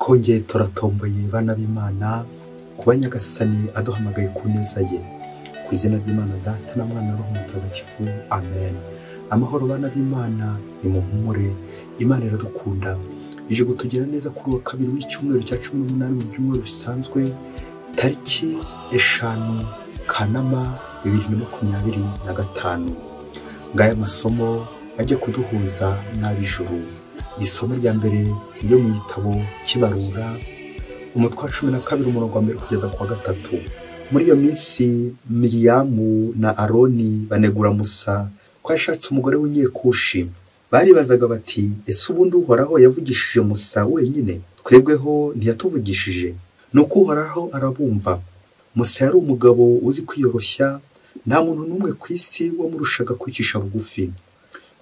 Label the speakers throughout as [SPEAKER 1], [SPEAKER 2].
[SPEAKER 1] twongeye turatomboye bana b'Imana kuba Nyagasani aduhamagaye ku neza ye, ku izina ry'Imana Data na Mwana na Roho Mutagatifu, amen. Amahoro bana b'Imana, nimuhumure, Imana iradukunda, ije kutugira neza kuri wa kabiri w'icyumweru cya 18 mu byumweru bisanzwe, tariki 5 Kanama 2025. Ngaya masomo ajya kuduhuza n'ab'ijuru. Isomo rya mbere ryo mu gitabo cy'Ibarura, umutwe wa 12 umurongo wa 1 kugeza ku wa 3. Muri iyo minsi Miriyamu na Aroni banegura Musa ko yashatse umugore w'inyekushi. Baribazaga bati, ese ubundi Uhoraho yavugishije Musa wenyine, twebweho ntiyatuvugishije? Nuko Uhoraho arabumva. Musa yari umugabo uzi kwiyoroshya, nta muntu n'umwe ku isi wamurushaga kwicisha bugufi.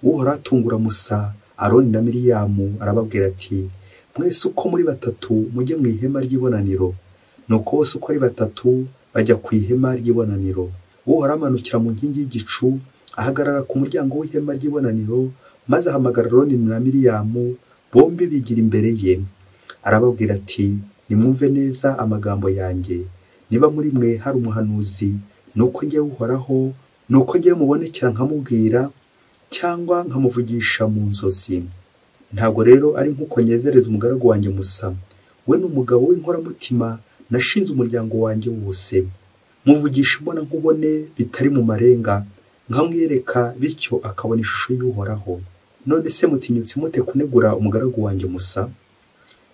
[SPEAKER 1] Uhoraho atungura Musa, Aroni na Miriyamu, arababwira ati, mwese uko muri batatu mujye mu ihema ry'ibonaniro. Nuko bose uko ari batatu bajya ku ihema ry'ibonaniro. Uhoraho amanukira mu nkingi y'igicu, ahagarara ku muryango w'ihema ry'ibonaniro, maze ahamagara Aroni na Miriyamu, bombi bigira imbere ye. Arababwira ati, nimwumve neza amagambo yanjye. Niba muri mwe hari umuhanuzi, nuko njye Uhoraho, nuko njye mubonekera nkamubwira, cyangwa nkamuvugisha mu nzozi. Ntabwo rero ari nkuko nyezereza umugaragu wanjye Musa. We ni umugabo w'inkoramutima, nashinze umuryango wanjye wose. Muvugisha imbona nkubone bitari mu marenga, nkamwereka bityo akabona ishusho y'Uhoraho. None se mutinyutse mute kunegura umugaragu wanjye Musa?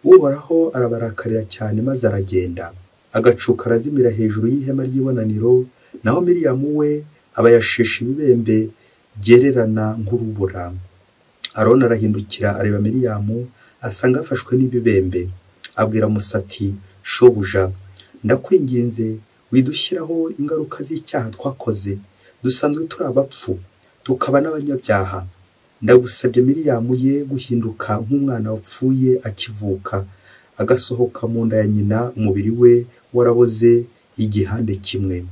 [SPEAKER 1] Uhoraho arabarakarira cyane maze aragenda, agacuka arazimira hejuru y'ihema ry'ibonaniro, naho Miriyamu we aba yasheshe ibibembe byererana nk'urubura. Aroni arahindukira areba Miriyamu, asanga afashwe n'ibibembe. Abwira Musa ati, shobuja, ndakwinginze widushyiraho ingaruka z'icyaha twakoze. Dusanzwe turi abapfu, tukaba n'abanyabyaha. Ndagusabye Miriyamu ye guhinduka nk'umwana wapfuye akivuka, agasohoka mu nda ya nyina, umubiri we waraboze igihande kimwe.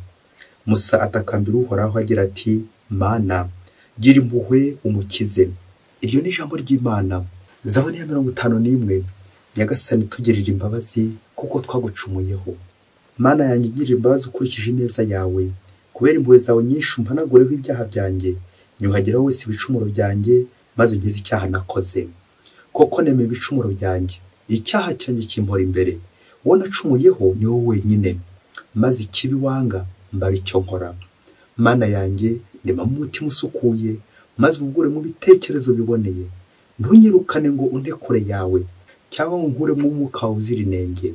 [SPEAKER 1] Musa atakambira Uhoraho agira ati, Mana, gira impuhwe umukize. Iryo ni ijambo ry'Imana. Zaburi ya 51. Nyagasani tugirira imbabazi kuko twagucumuyeho. Mana yanjye, ngirira imbabazi ukurikije ineza yawe. Kubera impuhwe zawe nyinshi umpanagureho ibyaha byanjye. Nyuhagiraho wese ibicumuro byanjye, maze unkize icyaha nakoze. Koko nemeye ibicumuro byanjye, icyaha cyanjye kimpora imbere. Uwo nacumuyeho ni wowe wenyine, maze ikibi wanga mbara icyo nkora. Mana yanjye, ndema mu mutima usukuye, maze uvugure mu bitekerezo biboneye. Ntunyirukane ngo unte kure yawe, cyangwa ngo nkure mu mwuka wawe uzira inenge.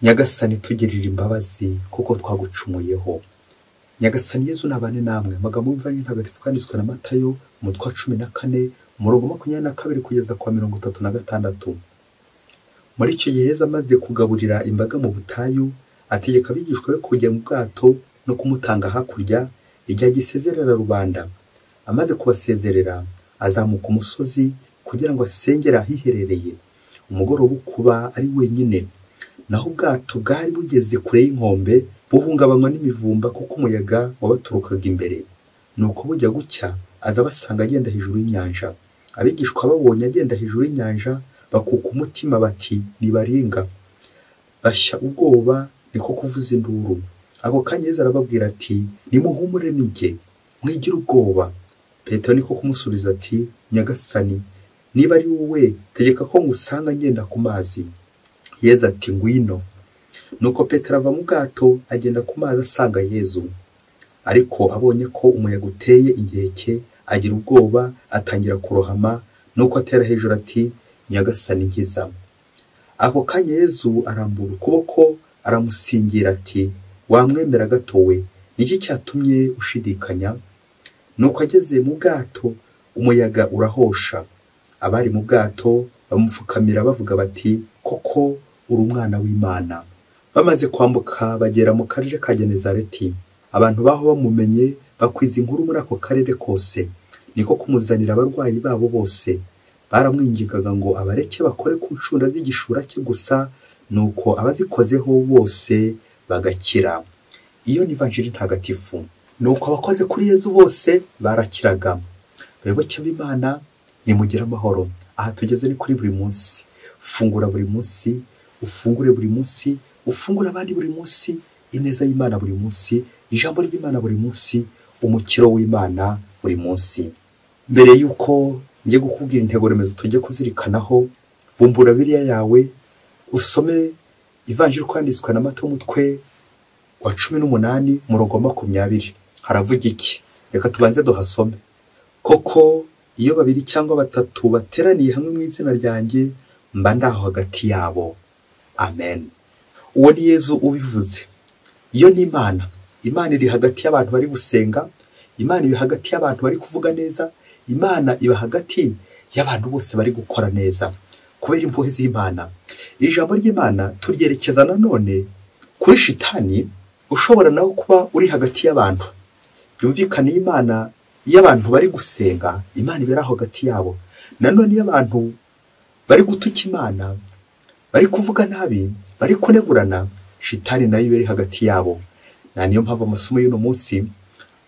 [SPEAKER 1] Nyagasani tugirira imbabazi kuko twagucumuyeho. Nyagasani Yezu nabane namwe. Amagambo y'Ivanjili ntagatifu yanditswe na Matayo, umutwe wa 14 umurongo 22 kugeza ku 36. Muri icyo gihe Yezu amaze kugaburira imbaga mu butayu, ategeka abigishwa be kujya mu bwato no kumutanga hakurya, igihe gisezerera rubanda. Amaze kubasezerera, azamuka umusozi kugira ngo asengere ahiherereye. Umugoroba ukuba ari wenyine, naho ubwato bwari bugeze kure y'inkombe, buhungabanywa n'imivumba kuko umuyaga wabaturukaga imbere. Nuko bujya gucya, aza basanga agenda hejuru y'inyanja. Abigishwa babonye agenda hejuru y'inyanja, bakuka umutima bati, nibaringa. Bashya ubwoba, niko kuvuza induru. Ako kanya Yezu arababwira ati, nimuhumure ni jye, mwigira ubwoba. Petero niko kumusubiza ati, Nyagasani, niba ari wowe, tegeka ko ngusanga ngenda ku mazi. Yezu ati, ngwino. Nuko Petero ava mu bwato agenda ku mazi asanga Yezu. Ariko abonye ko umuyaga uteye inkeke, agira ubwoba, atangira kurohama. Nuko atera hejuru ati, Nyagasani nkiza. Ako kanya Yezu arambura ukuboko, aramusingira ati, wamwemera gato we, niki cyatumye ushidikanya? Nuko ageze mu bwato, umuyaga urahosha. Abari mu bwato bamupfukamira bavuga bati, koko uri umwana w'Imana. Bamaze kwambuka bagera mu karere ka Genezareti. Abantu baho bamumenye bakwiza inkuru muri ako karere kose, niko kumuzanira abarwayi babo bose. Baramwingingaga ngo abareke bakore ku ncunda z'igishura cye gusa, nuko abazikozeho bose bagakira. Iyo ni Ivanjili ntagatifu. Nuko abakoze kuri Yezu bose barakiraga. Bayoboke b'Imana, nimugire amahoro. Aha tugeze ni kuri buri munsi. Fungura buri munsi ufungure buri munsi, ufungure abandi buri munsi, ineza y'Imana buri munsi, ijambo ry'Imana buri munsi, umukiro w'Imana buri munsi. Mbere yuko ngiye gukubwira intego remezo tujye kuzirikanaho, bumbura Bibiliya yawe usome ivanjiri kwanditswe na Matayo umutwe wa 18 umurongo 20. Haravuga iki? Reka tubanze duhasome. Koko iyo babiri cyangwa batatu bateraniye hamwe mu izina ryanjye, mba ndaho hagati yabo. Amen. Uwo ni Yesu ubivuze. Iyo ni Imana. Imana iri hagati y'abantu bari gusenga, Imana iri hagati y'abantu bari kuvuga neza, Imana iba hagati y'abantu bose bari gukora neza. Kubera impuhwe z'Imana, iri jambo ry'Imana turyerekeza nanone kuri shitani ushobora nawe kuba uri hagati y'abantu. Byumvikane Imana iyo abantu bari gusenga, Imana ibera hagati yabo. Nanone iyo abantu bari gutuka Imana, bari kuvuga nabi, bari kunegurana, shitani nayo ibera hagati yabo. Na niyo mpamvu amasomo y'uno munsi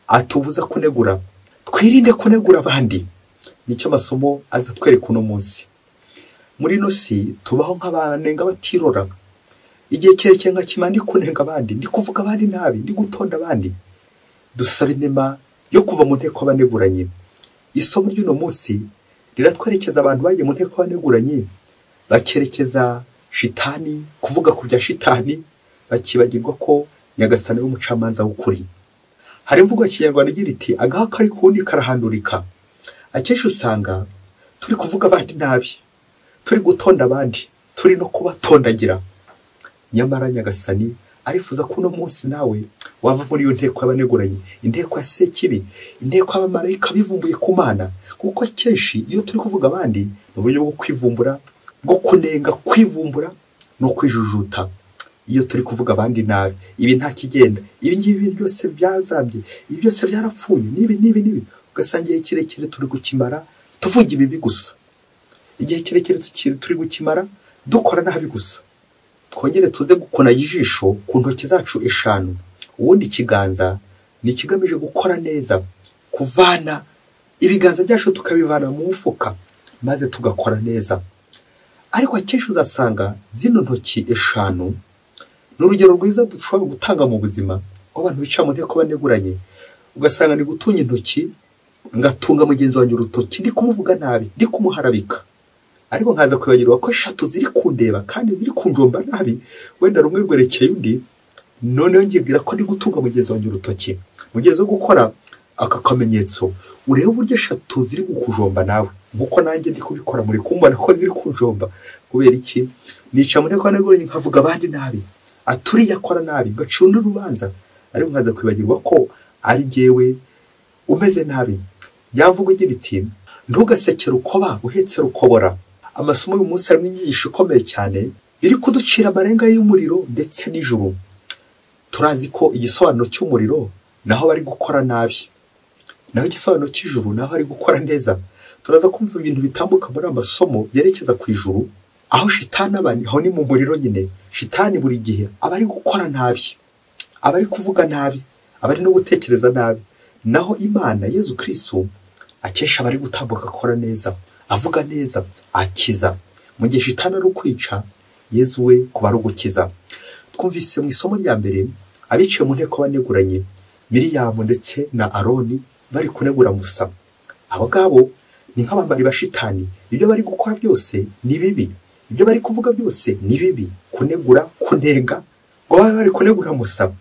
[SPEAKER 1] atubuza kunegura. Twirinde kunegura abandi. Nicyo amasomo aza twereka uno munsi. Muri no si tubaho nk'abanenga batirora. Igihe kirekire nka kimandi kunenga abandi, ndi kuvuga abandi nabi, ndi gutonda abandi. Dusaba inema yo kuva mu nteko abaneguranye. Isomo ry'uno munsi riratwerekeza abantu bagiye mu nteko abaneguranye, bakerekeza shitani, kuvuga ku bya shitani, bakibagirwa ko Nyagasani w'umucamanza w'ukuri. Hari imvugo ya Kinyarwanda igira iti agaha kari kundi karahandurika. Akenshi usanga turi kuvuga abandi nabi, turi gutonda abandi, turi no kubatondagira. Nyamara Nyagasani arifuza ko uno munsi nawe wava muri iyo nteko y'abaneguranye, inteko ya Sekibi, inteko y'abamarayika bivumbuye ku Mana. Kuko akenshi iyo turi kuvuga abandi mu buryo bwo kwivumbura, bwo kunenga, kwivumbura no kwijujuta. Iyo turi kuvuga abandi nabi, ibi nta kigenda, ibi ngibi byose byazambye, ibi byose byarapfuye, nibi ugasanga igihe kirekire turi gukimara tuvuga ibibi gusa. Igihe kirekire turi gukimara dukora nabi gusa. Twongere tuze gukona ijisho ku ntoki zacu 5. Ubundi ikiganza ni kigamije gukora neza, kuvana ibiganza byacu tukabivana mu mufuka maze tugakora neza. Ariko akenshi uzasanga zino ntoki 5 n'urugero rwiza dushobora gutanga mu buzima abantu bica mu nteko baneguranye. Ugasanga ni gutunga intoki, ngatunga mugenzi wanjye urutoki, ndi kumuvuga nabi, ndi kumuharabika. Ariko nkaza kwibagirwa ko 3 ziri kundeba kandi ziri kunjomba nabi, wenda rumwe rwerekeye undi, noneho ngibwira ko ndi gutunga mugenzi wanjye urutoki. Mugenzi wo gukora aka kamenyetso, urebe uburyo 3 ziri gukujomba nawe, nkuko nanjye ndi kubikora muri kumbona ko ziri kunjomba. Kubera iki? Nica mu nteko baneguranye nkavuga abandi nabi, aturi yakora nabi, ngacunda urubanza. Ariko nkaza kwibagirwa ko ari jewe umeze nabi. Yavuga igira iti ntugasekere ukoba uhetse rukobora. Amasomo y'umunsi arimo inyigisho ikomeye cyane, biri kuducira amarenga y'umuriro ndetse n'ijuru. Turazi ko igisobanuro cy'umuriro naho bari gukora nabi, naho igisobanuro cy'ijuru naho bari gukora neza. Turaza kumva ibintu bitambuka muri amasomo yerekeza ku ijuru, aho shitani abani, aho ni mu muriro nyine. Shitani buri gihe abari gukora nabi, abari kuvuga nabi, abari no gutekereza nabi. Naho Imana Yesu Kristo akesha abari gutambuka akora neza, avuga neza, akiza. Mu gihe shitani ari ukwica, Yesu we kuba ari ugukiza. Twumvise mu isomo rya mbere abiciye mu nteko baneguranye, Miriyamu ndetse na Aroni bari kunegura Musa. Abo ngabo ni nk'abambari ba shitani. Ibyo bari gukora byose ni bibi, ibyo bari kuvuga byose ni bibi. Kunegura, kunenga, ngo bari kunegura Musa.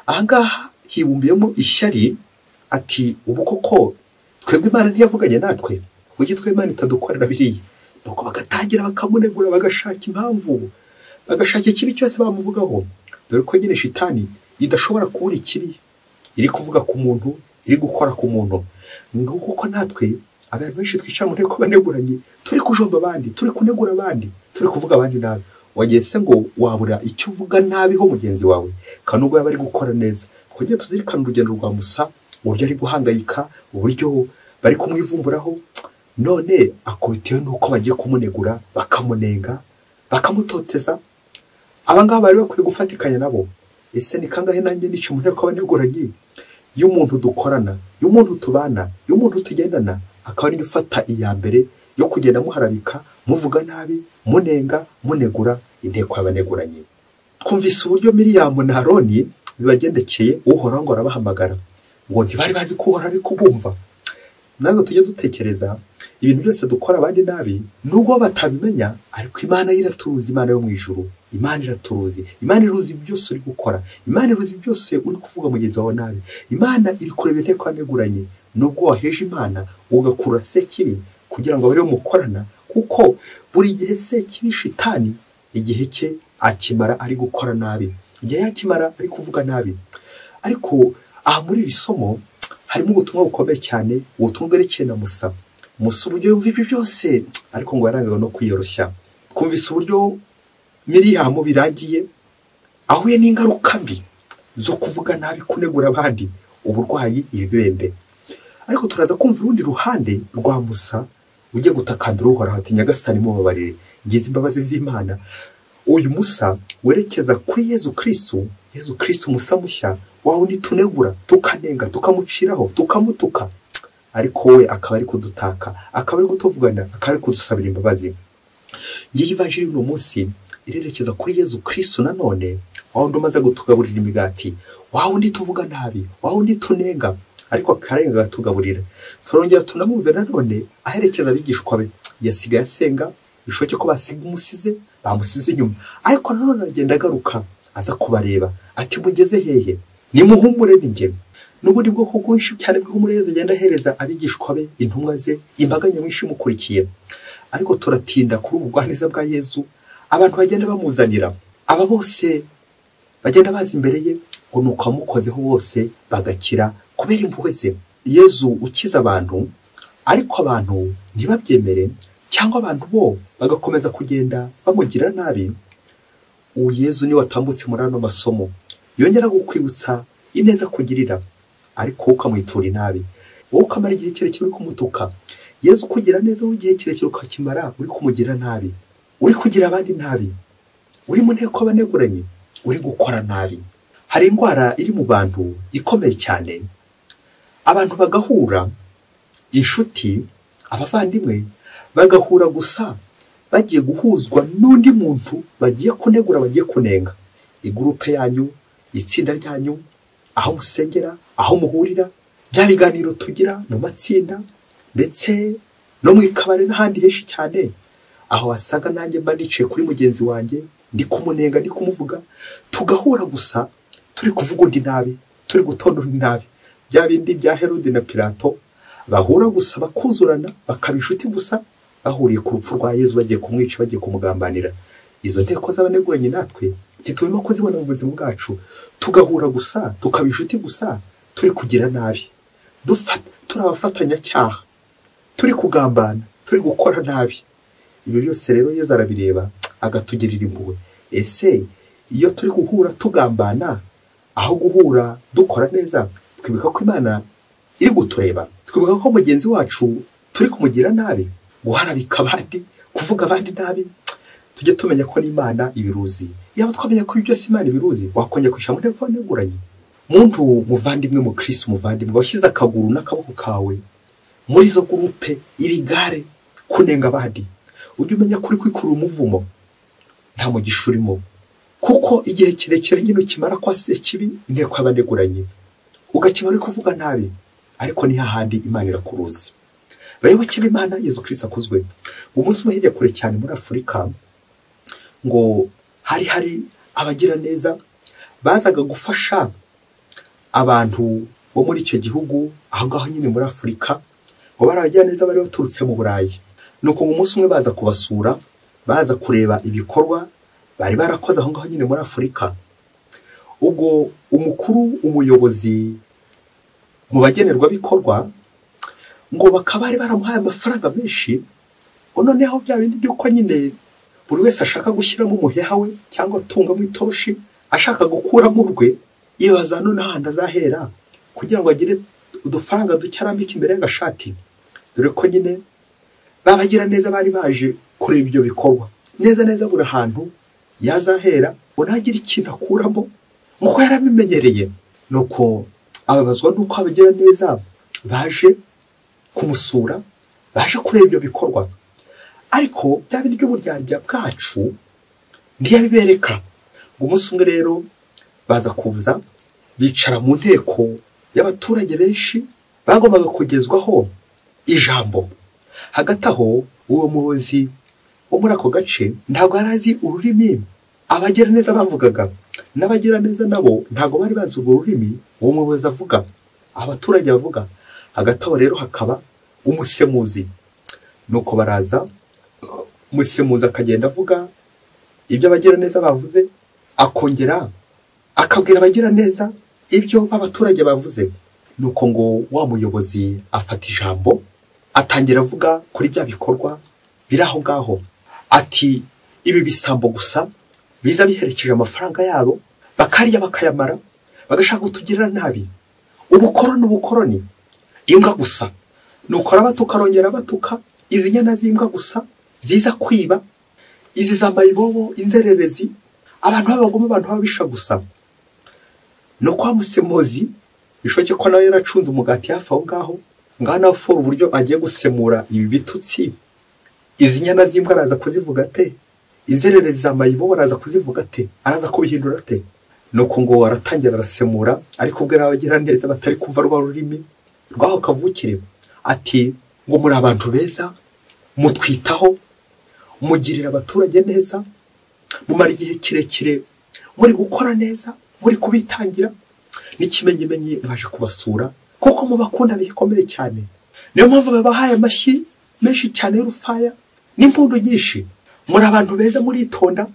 [SPEAKER 1] Ahangaha hibumbiyemo ishyari, ati ubu koko twebwe Imana ntiyavuganye natwe, kuki twe Imana itadukorera biriya? Nuko bagatangira bakamunegura, bagashaka impamvu, bagashaka ikibi cyose bamuvugaho. Dore ko nyine shitani idashobora kubura ikibi iri kuvuga ku muntu, iri gukora ku muntu. Nguko natwe abantu benshi twicara mu nteko baneguranye, turi kujomba abandi, turi kunegura abandi, turi kuvuga abandi nabi. Wageze ngo wabura icyo uvuga nabi ho mugenzi wawe, kandi ubwo bari gukora neza. Twongeye tuzirikana urugendo rwa Musa, uburyo ari guhangayika, uburyo bari kumwivumburaho, none akubitiwe nuko bagiye kumunegura, bakamunenga, bakamutoteza. Abangaba bari bakwiye gufatikanya nabo. Ese ni kangahe nanjye nice mu nteko abaneguranye? Iyo umuntu dukorana, iyo umuntu tubana, iyo umuntu tugendana, akaba ari gufata iya mbere yo kugenda muharabika, muvuga nabi, munenga, munegura, inteko y'abaneguranye. Twumvise uburyo Miriyamu na Aroni bibagendekeye, uhoraho ngo arabahamagara ngo ntibari bazi ko uhoraho ari kubumva. Nazo tujye dutekereza ibintu byose dukora abandi nabi nubwo batabimenya, ariko Imana iraturuzi, Imana yo mu ijuru, Imana iraturuzi, Imana iruzi byose uri gukora, Imana iruzi byose uri kuvuga mugenzi wawe nabi. Imana iri kureba inteko y'abaneguranye, nubwo waheje Imana ugakura Sekibi kugira ngo bariho mukorana, kuko buri gihe Sekibi shitani igihe cye akimara ari gukora nabi, igihe yakimara ari kuvuga nabi. Ariko aha muri iri somo harimo ubutumwa bukomeye cyane, ubutumwa bwerekeye na Musa. Musa uburyo yumva ibyo byose ariko ngo yarangaga no kwiyoroshya. Twumvise uburyo Miriyamu birangiye ahuye n'ingaruka mbi zo kuvuga nabi, kunegura abandi, uburwayi, ibibembe. Ariko turaza kumva urundi ruhande rwa Musa ujye gutakambira uhoraho ati Nyagasani mubabarire, ngize imbabazi z'Imana. Uyu Musa werekeza kuri Yezu Kristo Musa mushya, wa wundi tunegura, tukanenga, tukamuciraho, tukamutuka, ariko we akaba ari kudutaka, akaba ari kutuvugana, akaba ari kudusabira imbabazi. Ngiye ivanjiri uno munsi irerekeza kuri Yezu Kristo nanone, wa wundi umaze gutugaburira imigati, wa wundi tuvuga nabi, wa wundi tunenga, ariko akarenga gatugaburira. Turongera tunamwumve nanone aherekeza abigishwa be, yasigaye asenga, bishoboke ko bamusize inyuma, ariko nanone agenda agaruka aza kubareba ati mugeze hehe, nimuhumure n'ingeme. N'ubundi bwoko bwinshi cyane bw'ihumure agenda ahereza abigishwa be, intumwa ze, imbaga nyamwinshi imukurikiye. Ariko turatinda kuri ubu bwaneza bwa Yezu abantu bagenda bamuzanira, aba bose bagenda baza imbere ye ngo nuko amukozeho bose bagakira kubera impuhwe ze. Yezu ukiza abantu, ariko abantu ntibabyemere, cyangwa abantu bo bagakomeza kugenda bamugira nabi. Uwo Yezu ni watambutse muri ano masomo yongera gukwibutsa ineza kugirira, ariko ukamwitura inabi, wowe ukamara igihe kirekire uri kumutuka. Yezu kugira neza w'igihe kirekire ukakimara uri kumugira nabi, uri kugira abandi nabi, uri mu nteko y'abaneguranye, uri gukora nabi. Hari indwara iri mu bantu ikomeye cyane, abantu bagahura, inshuti, abavandimwe bagahura gusa bagiye guhuzwa n'undi muntu bagiye kunegura, bagiye kunenga. Igurupe yanyu, itsinda ryanyu, aho musengera, aho muhurira, bya biganiro tugira mu matsinda ndetse no mu ikabare n'ahandi henshi cyane, aho wasaga nanjye mba nicaye kuri mugenzi wanjye ndi kumunenga, ndi kumuvuga, tugahura gusa turi kuvuga undi nabi, turi gutonda undi nabi. Bya bindi bya Herode na Pilato bahura gusa bakuzurana, bakaba inshuti gusa, bahuriye ku rupfu rwa Yezu, bagiye kumwica, bagiye kumugambanira. Izo nteko z'abaneguranye natwe ntitubemo kuzibona mu buzima bwacu, tugahura gusa, tukaba inshuti gusa, turi kugira nabi, turi abafatanyacyaha, turi kugambana, turi gukora nabi. Ibi byose rero Yezu arabireba agatugirira impuhwe. Ese iyo turi guhura tugambana, aho guhura dukora neza, twibuka ko Imana iri gutureba, twibuka ko mugenzi wacu turi kumugira nabi, guharabika abandi, kuvuga abandi nabi, tujye tumenya ko n'Imana ibiruzi. Yaba twamenya ko ibyo byose Imana ibiruzi, wakongera kwishyira mu nteko y'abaneguranye. Muntu muvandimwe mu Kristo, muvandimwe washyize akaguru n'akaboko kawe muri zo gurupe, ibigare, kunenga abandi, ujye umenya kuri kwikura umuvumo, nta mugisha urimo, kuko igihe kirekire nyine ukimara kwa Sekibi, inteko y'abaneguranye, ugakimara uri kuvuga nabi, ariko ni hahandi Imana irakuruzi. Bayoboke b'Imana, Yezu Kristo akuzwe. Umunsi umwe hirya kure cyane muri Afurika, ngo hari abagira neza bazaga gufasha abantu bo muri icyo gihugu, aho ngaho nyine muri Afurika, ngo bari abagira neza bari baturutse mu Burayi. Nuko umunsi umwe baza kubasura, baza kureba ibikorwa bari barakoze aho ngaho nyine muri Afurika. Ubwo umukuru, umuyobozi mu bagenerwabikorwa, ngo bakaba bari baramuhaye amafaranga menshi, ngo noneho bya bindi by'uko nyine buri wese ashaka gushyiramo umuheha we cyangwa atungamo itoroshi, ashaka gukuramo urwe, yibaza none ahandi azahera kugira ngo agire udufaranga duke arambika imbere y'agashati. Dore ko nyine babagira neza bari baje kureba ibyo bikorwa neza buri hantu yazahera ngo ntagire ikintu akuramo, nk'uko yarabimenyereye. Nuko ababazwa n'uko abagira neza baje kumusura, baje kureba ibyo bikorwa. Ariko bya bindi by'uburyarya bwacu ntiyabibereka. ngo umunsi umwe rero baza kuza bicara mu nteko y'abaturage benshi bagombaga kugezwaho ijambo. hagati aho uwo muyobozi wo muri ako gace ntabwo yari azi ururimi abagira neza bavugaga, n'abagira neza nabo ntabwo bari bazi urwo rurimi uwo muyobozi avuga, abaturage bavuga. hagati aho rero hakaba umusemuzi, nuko baraza umusemuzi akagenda avuga ibyo abagira neza bavuze, akongera akabwira abagira neza ibyo abaturage bavuze. nuko ngo wa muyobozi afata ijambo atangira avuga kuri bya bikorwa biri aho ngaho, ati ibi bisambo gusa biza biherekeje amafaranga yabo, bakarya bakayamara, bagashaka kutugirira nabi. ubukoroni imbwa gusa. nuko arabatuka, arongera abatuka izi nyana z'imbwa gusa ziza kwiba, izi zambaye ibobo, inzererezi, abantu b'abagome, abantu babisha gusa. nuko wa musemuzi bishoke ko nawe yaracunze umugati hafi aho ngaho, ngana afora uburyo agiye gusemura ibi bitutsi. izi nyana z'imbwa araza kuzivuga ate? inzererezi zambaye ibobo araza kuzivuga ate? araza kubihindura ate? nuko ngo aratangira arasemura, ariko ubwo abagira neza batari kuva rwa rurimi rwaho kavukire, ati ngo muri abantu beza, mutwitaho, mugirira abaturage neza, mumara igihe kirekire muri gukora neza, muri kubitangira, n'ikimenyimenyi mwaje kubasura kuko mubakunda bikomeye cyane. niyo mpamvu babahaye amashyi menshi cyane y'urufaya n'impundu nyinshi. muri abantu beza, muritonda,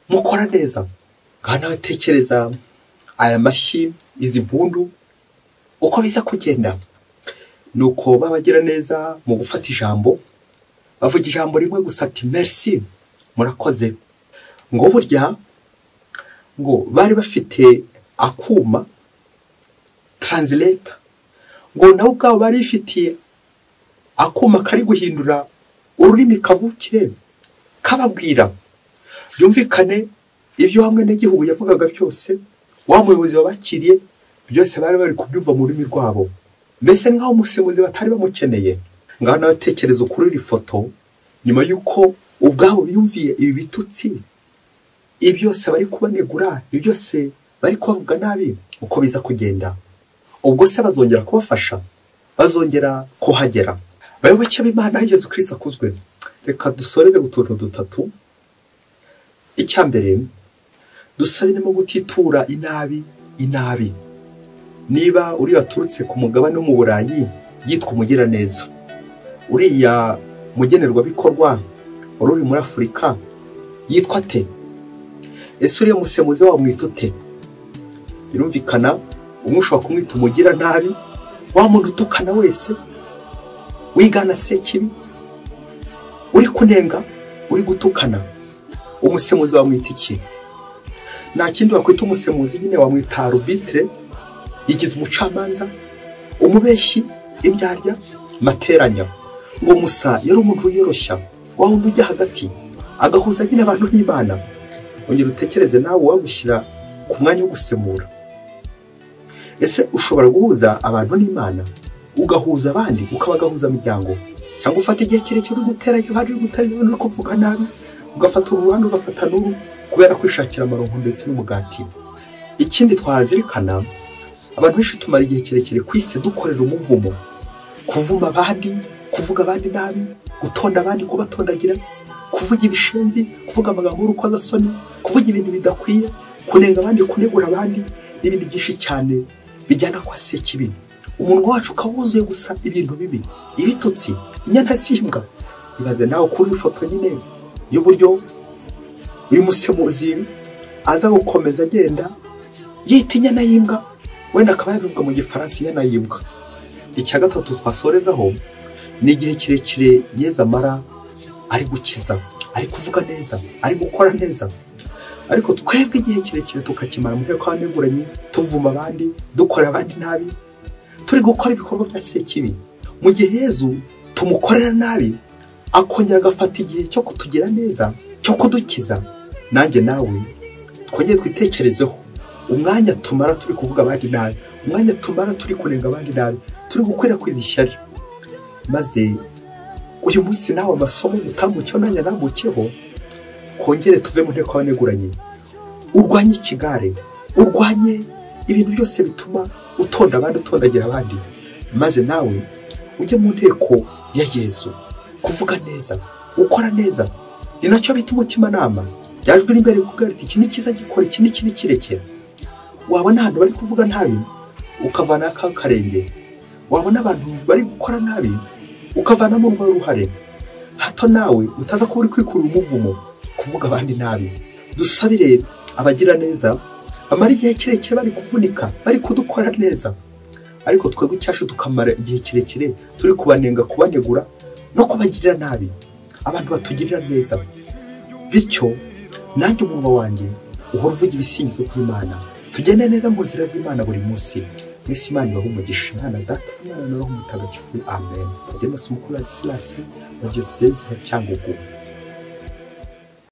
[SPEAKER 1] mukora neza. ngaho nawe tekereza aya mashyi, izi mpundu uko biza kugenda. nuko babagira neza mu gufata ijambo, bavuga ijambo rimwe gusa ati merci, murakoze. ngo burya ngo bari bafite akuma translator, ngo nabo ubwabo bari bifitiye akuma kari guhindura ururimi kavukire kababwira byumvikane ibyo hamwe n'igihugu yavugaga byose. wa muyobozi wabakiriye byose bari kubyumva mu rurimi rwabo, mbese nk'aho umusemuzi batari bamukeneye. ngaho nawe tekereza kuri iri foto, nyuma y'uko ubwabo biyumviye ibi bitutsi, ibi byose bari kubanegura, ibi byose bari kubavuga nabi, uko biza kugenda. ubwo se bazongera kubafasha? bazongera kuhagera? bayoboke b'Imana, Yesu Kristo akuzwe. reka dusoreze ku tuntu dutatu. icya mbere, dusabiremo gutitura inabi. niba uri waturutse ku mugabane wo mu Burayi yitwa umugiraneza, uriya mugenerwabikorwa wari uri muri Afurika yitwa te? ese uriya musemuzi wamwita ute? birumvikana umwe ushobora kumwita umugira nabi, wa muntu utukana wese, wigana sekibi, uri kunenga, uri gutukana, umusemuzi wamwita iki? nta kindi wakwita umusemuzi, nyine wamwita arbitre, yigize umucamanza, umubeshyi, imbyarya, materanya. ngo Musa yari umuntu wiyoroshya, wa wundi ujya hagati agahuza nyine abantu n'Imana. ongera utekereze nawe wagushyira ku mwanya wo gusemura. ese ushobora guhuza abantu n'Imana, ugahuza abandi, ukabagahuza imiryango, cyangwa ufata igihe kirekire uri guteranya abandi, uri guteranya abandi, uri kuvuga nabi, ugafata uruhande ugafata n'uru, kubera kwishakira amaronko ndetse n'umugati. ikindi twazirikana, abantu benshi tumara igihe kirekire ku isi dukorera umuvumo, kuvuma abandi, kuvuga abandi nabi, gutonda abandi, kubatondagira, kuvuga ibishenzi, kuvuga amagambo y'urukozasoni, kuvuga ibintu bidakwiye, kunenga abandi, kunegura abandi, n'ibindi byinshi cyane bijyana kwa sekibi. umunwa wacu ukawuzuye gusa ibintu bibi, ibitutsi, inyana z'imbwa. ibaze nawe kuri ifoto nyine y'uburyo uyu musemuzi aza gukomeza agenda yita inyana y'imbwa, wenda akaba yabivuga mu gifaransa inyana y'imbwa. icya gatatu twasorezaho, ni igihe kirekire Yezu amara ari gukiza, ari kuvuga neza, ari gukora neza, ariko twebwe igihe kirekire tukakimara mu nteko y'abaneguranye, tuvuma abandi, dukora abandi nabi, turi gukora ibikorwa bya sekibi. mu gihe Yezu tumukorera nabi, akongera agafata igihe cyo kutugira neza, cyo kudukiza. nanjye nawe twongere twitekerezeho umwanya tumara turi kuvuga abandi nabi, umwanya tumara turi kunenga abandi nabi, turi gukwirakwiza ishyari. maze uyu munsi nawe amasomo mutamucyo nanjye namukeho, kongere tuve mu nteko y'abaneguranye, urwanye ikigare, urwanye ibintu byose bituma utonda abandi, utondagira abandi, maze nawe ujye mu nteko ya Yesu, kuvuga neza, ukora neza. Ni nacyo bita umutimanama. Byajwe n'imbere kubwira ati iki ni cyiza gikora, iki ni kibi kirekera. Wabona ahantu bari kuvuga nabi ukavana akarenge, wabona abantu bari gukora nabi ukavanamo uruhare, hato nawe utaza kuba uri kwikurura umuvumo kuvuga abandi nabi. Dusabire abagira neza bamara igihe kirekire bari kuvunika, bari kudukora neza, ariko twebwe icyashu tukamara igihe kirekire turi kubanenga, kubanegura no kubagirira nabi abantu batugirira neza. Bityo nanjye umunwa wanjye uhora uvuga ibisingizo by'Imana, tugende neza mu nzira z'Imana buri munsi. Mwese Imana ibahe umugisha, Imana Data, Umwana na Roho Mutagatifu. Amen. Padiri Masomo Ladislas wa Diyosezi ya Cyangugu.